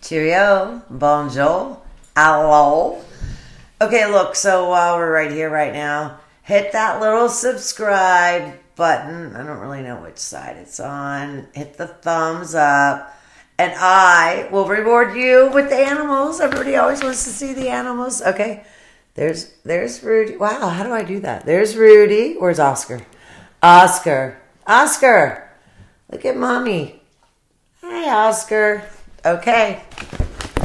Cheerio, bonjour, hello. Okay, look, so while we're right here right now, hit that little subscribe button. I don't really know which side it's on. Hit the thumbs up. And I will reward you with the animals. Everybody always wants to see the animals. Okay, there's Rudy. Wow, how do I do that? There's Rudy. Where's Oscar? Oscar. Look at mommy. Hi, Oscar. Okay,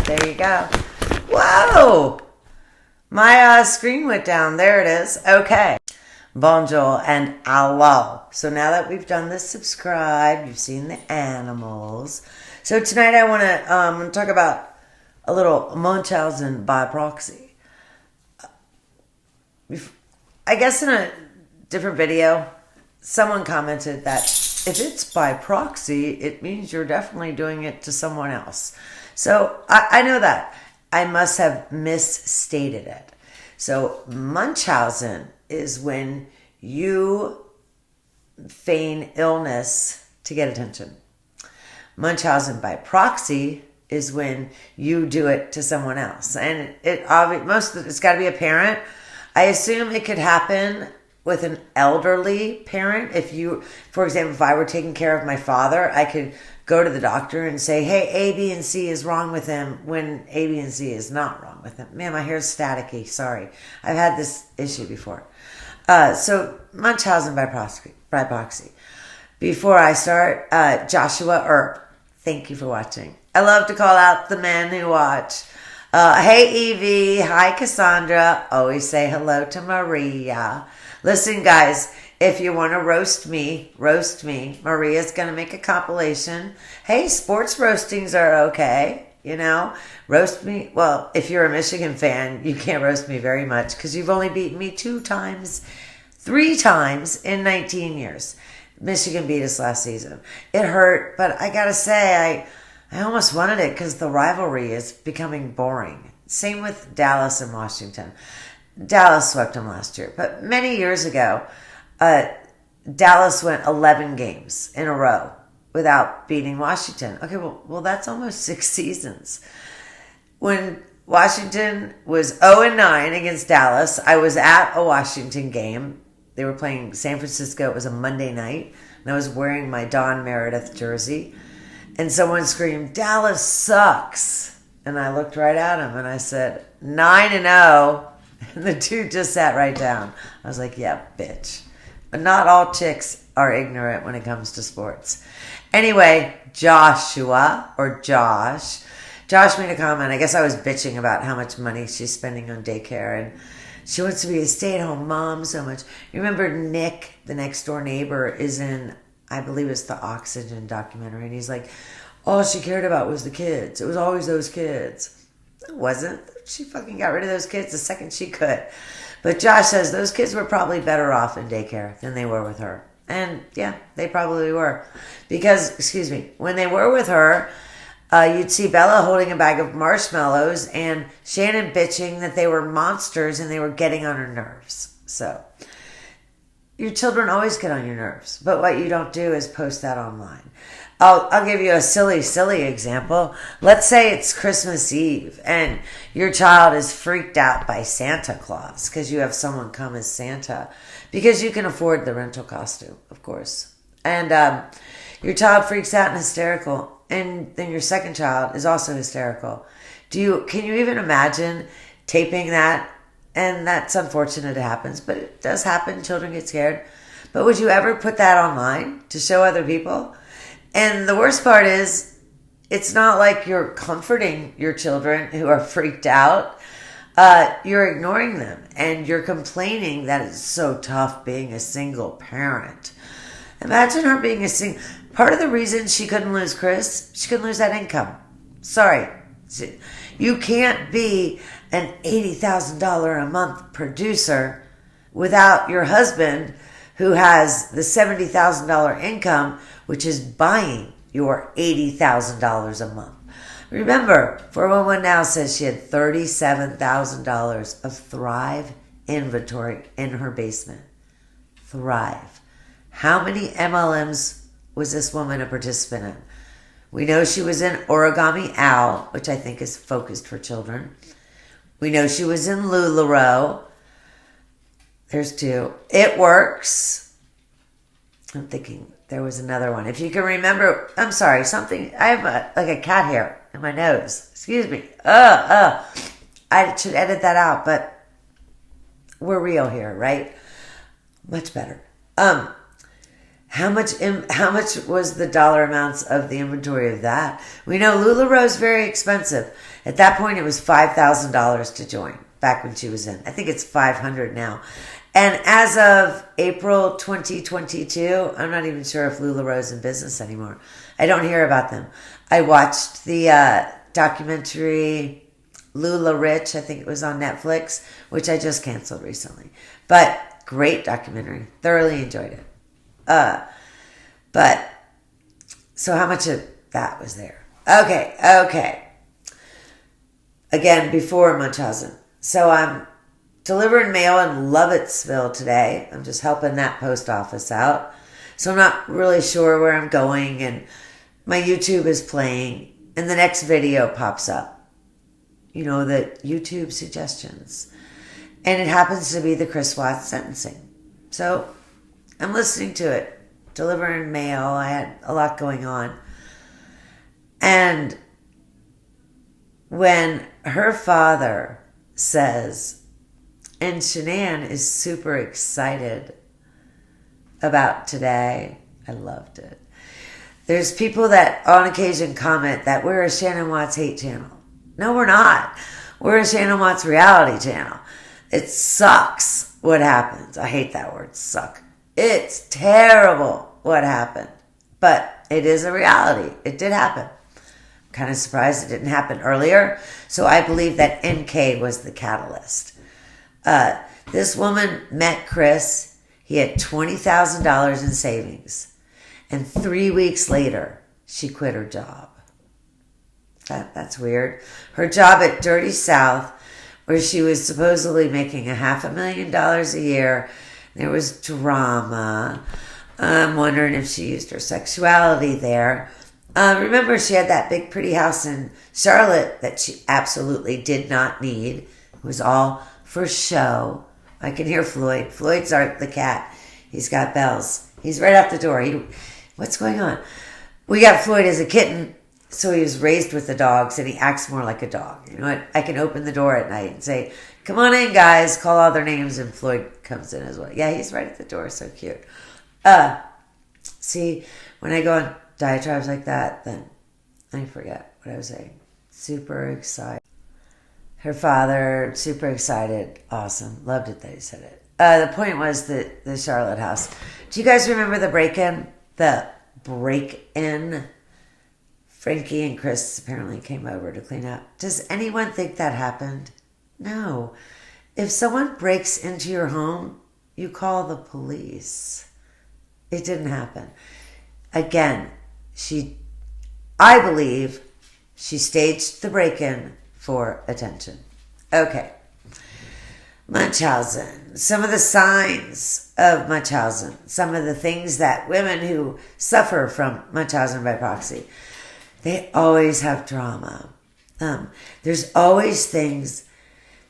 there you go. Whoa! My screen went down. There it is. Okay. Bonjour and hello. So now that we've done the subscribe, you've seen the animals. So tonight I want to talk about a little Munchausen by proxy. I guess in a different video, someone commented that if it's by proxy, it means you're definitely doing it to someone else. So I know that. I must have misstated it. So Munchausen is when you feign illness to get attention. Munchausen by proxy is when you do it to someone else. And it's got to be a parent. I assume it could happen with an elderly parent. For example, if I were taking care of my father, I could go to the doctor and say, hey, A, B, and C is wrong with him when A, B, and C is not wrong with him. Man, my hair's staticky. Sorry. I've had this issue before. So Munchausen by proxy. Before I start, Joshua Earp, thank you for watching. I love to call out the men who watch. Hey, Evie. Hi, Cassandra. Always say hello to Maria. Listen, guys, if you want to roast me. Maria's going to make a compilation. Hey, sports roastings are okay. Roast me. Well, if you're a Michigan fan, you can't roast me very much because you've only beaten me 3 times in 19 years. Michigan beat us last season. It hurt, but I got to say, I almost wanted it because the rivalry is becoming boring. Same with Dallas and Washington. Dallas swept them last year. But many years ago, Dallas went 11 games in a row without beating Washington. Okay, well, that's almost 6 seasons. When Washington was 0-9 against Dallas, I was at a Washington game. They were playing San Francisco. It was a Monday night, and I was wearing my Don Meredith jersey. And someone screamed, Dallas sucks. And I looked right at him, and I said, 9-0. And the dude just sat right down. I was like, yeah, bitch. But not all chicks are ignorant when it comes to sports. Anyway, Joshua, or Josh made a comment. I guess I was bitching about how much money she's spending on daycare, and she wants to be a stay-at-home mom so much. You remember Nick, the next-door neighbor, is in, I believe it's the Oxygen documentary, and he's like, all she cared about was the kids. It was always those kids. It wasn't. She fucking got rid of those kids the second she could. But Josh says those kids were probably better off in daycare than they were with her. And yeah, they probably were. Because, when they were with her, you'd see Bella holding a bag of marshmallows and Shannon bitching that they were monsters and they were getting on her nerves. So, your children always get on your nerves. But what you don't do is post that online. I'll give you a silly example. Let's say it's Christmas Eve and your child is freaked out by Santa Claus because you have someone come as Santa because you can afford the rental costume, of course. And your child freaks out and hysterical, and then your second child is also hysterical. Can you even imagine taping that? And that's unfortunate it happens, but it does happen. Children get scared. But would you ever put that online to show other people? And the worst part is, it's not like you're comforting your children who are freaked out. You're ignoring them and you're complaining that it's so tough being a single parent. Imagine her being a single. Part of the reason she couldn't lose Chris, she couldn't lose that income. Sorry. You can't be an $80,000 a month producer without your husband who has the $70,000 income, which is buying your $80,000 a month. Remember, 411 Now says she had $37,000 of Thrive inventory in her basement. Thrive. How many MLMs was this woman a participant in? We know she was in Origami Owl, which I think is focused for children. We know she was in LuLaRoe. There's 2. It Works. I'm thinking there was another one. If you can remember, I'm sorry, something. I have a cat hair in my nose. Excuse me. I should edit that out, but we're real here, right? Much better. How much was the dollar amounts of the inventory of that? We know LuLaRoe is very expensive. At that point, it was $5,000 to join back when she was in. I think it's $500 now. And as of April 2022, I'm not even sure if LuLaRoe is in business anymore. I don't hear about them. I watched the documentary Lula Rich, I think it was on Netflix, which I just canceled recently. But great documentary. Thoroughly enjoyed it. But so how much of that was there? Okay. Again, before Munchausen. So I'm delivering mail in Lovettsville today. I'm just helping that post office out. So I'm not really sure where I'm going, and my YouTube is playing, and the next video pops up. You know, the YouTube suggestions. And it happens to be the Chris Watts sentencing. So I'm listening to it, delivering mail. I had a lot going on. And when her father says, and Shannon is super excited about today, I loved it. There's people that on occasion comment that we're a Shannon Watts hate channel. No, we're not. We're a Shannon Watts reality channel. It sucks what happens. I hate that word, suck. It's terrible what happened. But it is a reality. It did happen. I'm kind of surprised it didn't happen earlier. So I believe that NK was the catalyst. This woman met Chris. He had $20,000 in savings. And 3 weeks later, she quit her job. That's weird. Her job at Dirty South, where she was supposedly making $500,000 a year. There was drama. I'm wondering if she used her sexuality there. Remember, she had that big pretty house in Charlotte that she absolutely did not need. It was all for show. I can hear Floyd. Floyd's the cat. He's got bells. He's right out the door. What's going on? We got Floyd as a kitten, so he was raised with the dogs, and he acts more like a dog. You know what? I can open the door at night and say, "Come on in, guys," call all their names, and Floyd comes in as well. Yeah, he's right at the door. So cute. See, when I go on diatribes like that, then I forget what I was saying. Super excited. Her father, super excited. Awesome. Loved it that he said it. The point was the Charlotte house. Do you guys remember the break-in? The break-in? Frankie and Chris apparently came over to clean up. Does anyone think that happened? No. If someone breaks into your home, you call the police. It didn't happen. Again, I believe she staged the break-in for attention. Okay. Munchausen. Some of the signs of Munchausen. Some of the things that women who suffer from Munchausen by proxy, they always have drama. There's always things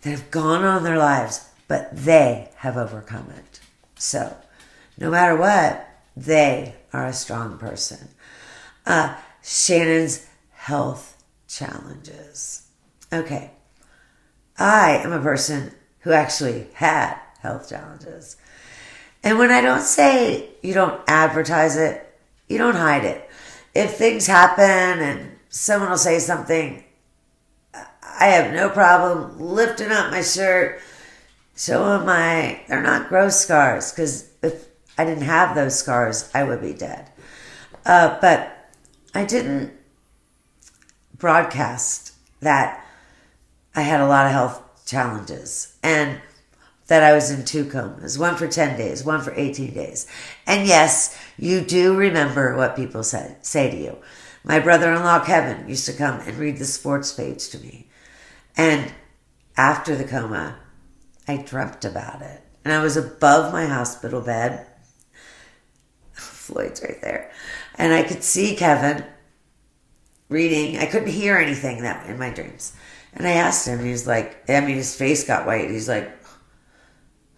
that have gone on in their lives, but they have overcome it. So, no matter what, they are a strong person. Shannon's health challenges. Okay. I am a person who actually had health challenges. And when I don't say you don't advertise it, you don't hide it. If things happen and someone will say something, I have no problem lifting up my shirt, showing they're not gross scars, because if I didn't have those scars, I would be dead. But I didn't broadcast that I had a lot of health challenges and that I was in 2 comas, one for 10 days, one for 18 days. And yes, you do remember what people say to you. My brother-in-law, Kevin, used to come and read the sports page to me. And after the coma, I dreamt about it. And I was above my hospital bed. Floyd's right there. And I could see Kevin. reading. I couldn't hear anything that in my dreams. And I asked him, he's like, his face got white. He's like,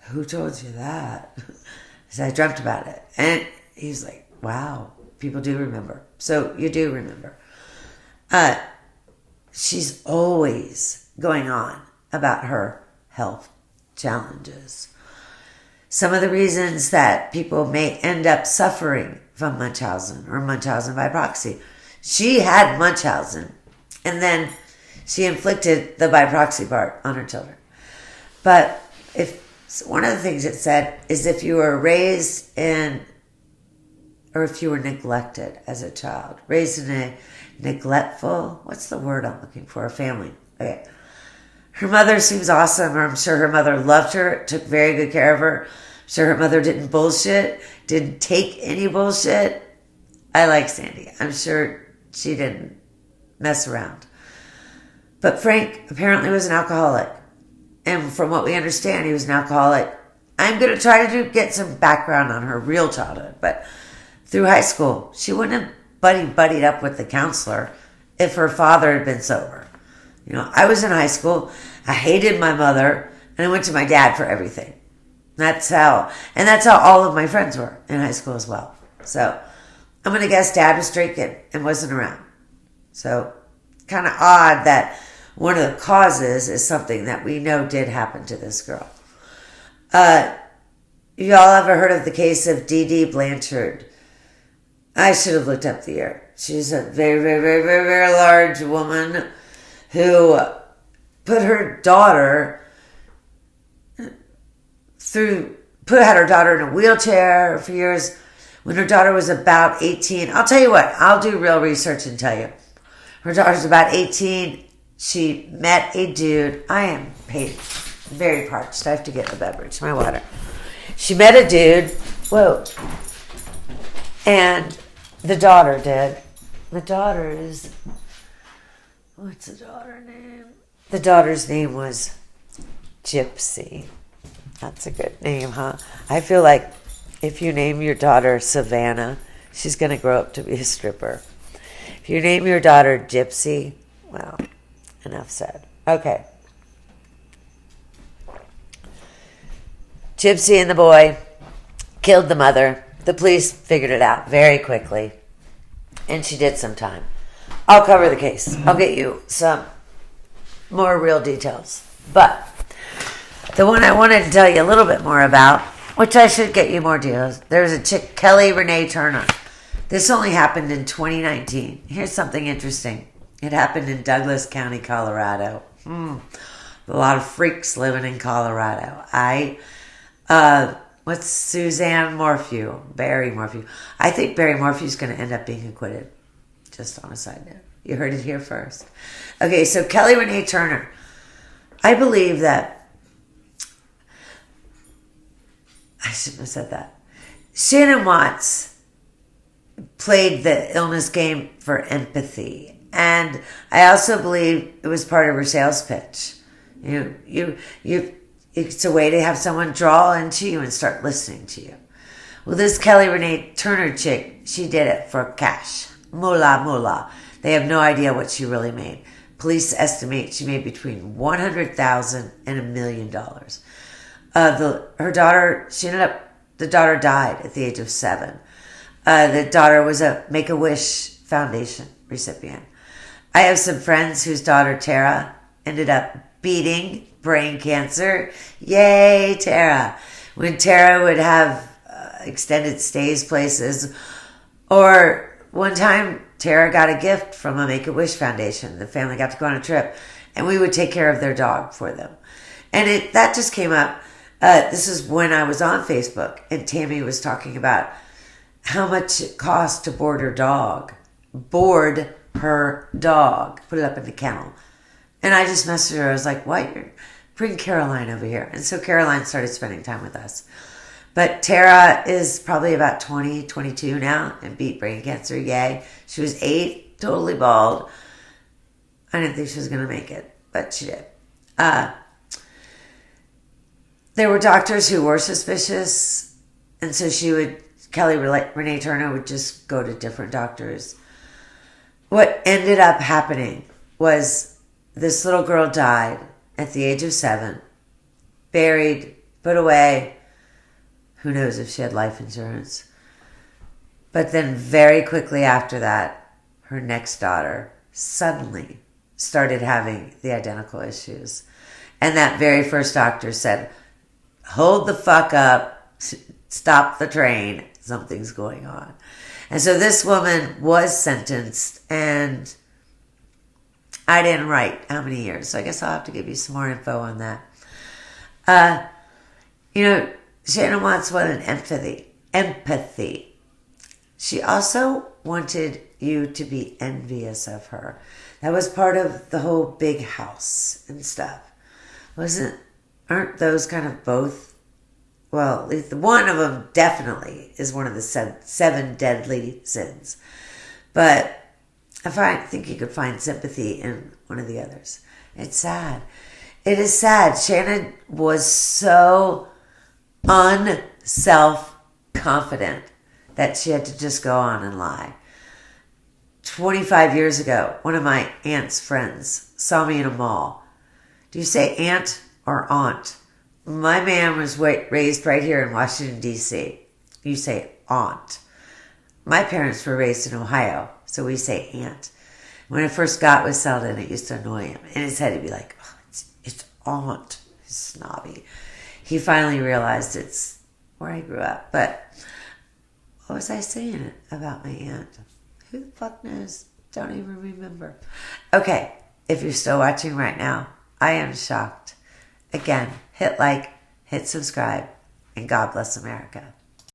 who told you that? I said, I dreamt about it. And he's like, wow, people do remember. So you do remember. She's always going on about her health challenges. Some of the reasons that people may end up suffering from Munchausen or Munchausen by proxy. She had Munchausen, and then she inflicted the by proxy part on her children. But one of the things it said is if you were raised in, or if you were neglected as a child, raised in a neglectful, what's the word I'm looking for? A family. Okay. Her mother seems awesome. I'm sure her mother loved her, took very good care of her. I'm sure her mother didn't bullshit, didn't take any bullshit. I like Sandy. I'm sure she didn't mess around. But Frank apparently was an alcoholic. And from what we understand, he was an alcoholic. I'm going to try to get some background on her real childhood. But through high school, she wouldn't have buddied up with the counselor if her father had been sober. I was in high school. I hated my mother, and I went to my dad for everything. That's how all of my friends were in high school as well. So I'm going to guess dad was drinking and wasn't around. So kind of odd that one of the causes is something that we know did happen to this girl. Y'all ever heard of the case of DeeDee Blanchard? I should have looked up the year. She's a very, very, very, very, very large woman who had her daughter in a wheelchair for years. When her daughter was about 18, I'll tell you what, I'll do real research and tell you. Her daughter's about 18. She met a dude. I am very parched. I have to get a beverage, my water. She met a dude. Whoa. And the daughter did. The daughter is... What's the daughter's name? The daughter's name was Gypsy. That's a good name, huh? I feel like if you name your daughter Savannah, she's going to grow up to be a stripper. If you name your daughter Gypsy, well, enough said. Okay. Gypsy and the boy killed the mother. The police figured it out very quickly, and she did some time. I'll cover the case. I'll get you some more real details. But the one I wanted to tell you a little bit more about, which I should get you more details, there's a chick, Kelly Renee Turner. This only happened in 2019. Here's something interesting. It happened in Douglas County, Colorado. A lot of freaks living in Colorado. What's Suzanne Morphew? Barry Morphew. I think Barry Morphew's going to end up being acquitted. Just on a side note. You heard it here first. Okay, so Kelly Renee Turner. I believe that... I shouldn't have said that. Shannon Watts played the illness game for empathy. And I also believe it was part of her sales pitch. It's a way to have someone draw into you and start listening to you. Well, this Kelly Renee Turner chick, she did it for cash. Moolah. They have no idea what she really made. Police estimate she made between $100,000 and $1 million. The daughter died at the age of 7. The daughter was a Make-A-Wish Foundation recipient. I have some friends whose daughter, Tara, ended up beating brain cancer. Yay, Tara. When Tara would have extended stays places, or one time Tara got a gift from a Make-A-Wish Foundation. The family got to go on a trip, and we would take care of their dog for them. And that just came up. This is when I was on Facebook, and Tammy was talking about how much it cost to board her dog. Board her dog. Put it up in the kennel. And I just messaged her. I was like, what? Bring Caroline over here. And so Caroline started spending time with us. But Tara is probably about 20, 22 now and beat brain cancer. Yay. She was 8, totally bald. I didn't think she was going to make it, but she did. There were doctors who were suspicious. And so Kelly Renee Turner would just go to different doctors. what ended up happening was this little girl died at the age of 7, buried, put away. Who knows if she had life insurance. But then very quickly after that, her next daughter suddenly started having the identical issues. And that very first doctor said, hold the fuck up, stop the train, something's going on. And so this woman was sentenced, and I didn't write how many years, so I guess I'll have to give you some more info on that. Shannon wants an empathy. She also wanted you to be envious of her. That was part of the whole big house and stuff. Aren't those kind of both? Well, at least one of them definitely is one of the 7 deadly sins. But I think you could find sympathy in one of the others. It's sad. It is sad. Shannon was so unself-confident that she had to just go on and lie. 25 years ago, one of my aunt's friends saw me in a mall. Do you say aunt or aunt? My man was raised right here in Washington, D.C. You say aunt. My parents were raised in Ohio, so we say aunt. When I first got with Selden, it used to annoy him. In his head, he'd be like, oh, it's aunt. He's snobby. He finally realized it's where I grew up. But what was I saying about my aunt? Who the fuck knows? Don't even remember. Okay, if you're still watching right now, I am shocked. Again, hit like, hit subscribe, and God bless America.